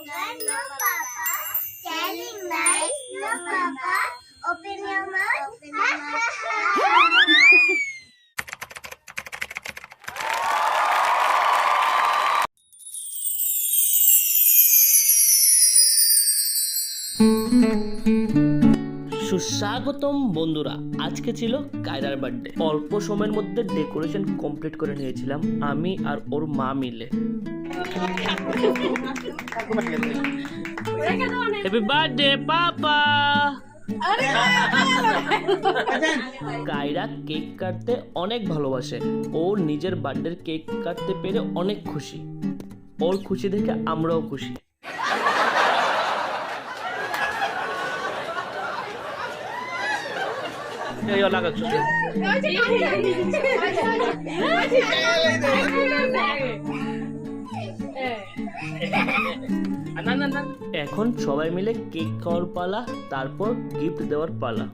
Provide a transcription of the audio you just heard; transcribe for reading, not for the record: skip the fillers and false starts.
anger, no papa. Telling lies, no papa. Open your mouth, ha ha ha. সুস্বাগতম বন্ধুরা, আজকে ছিল কায়রার birthday. অল্প সময়ের মধ্যে ডেকোরেশন কমপ্লিট করে নিয়েছিলাম আমি আর ওর মা মিলে। হ্যাপি বার্থডে পাপা। কায়রা কেক কাটতে অনেক ভালোবাসে। ও নিজের বার্থডের কেক কাটতে পেরে অনেক খুশি। ওর খুশি দেখে আমরাও খুশি। এখন সবাই মিলে কেক খাওয়ার পালা, তারপর গিফট দেওয়ার পালা।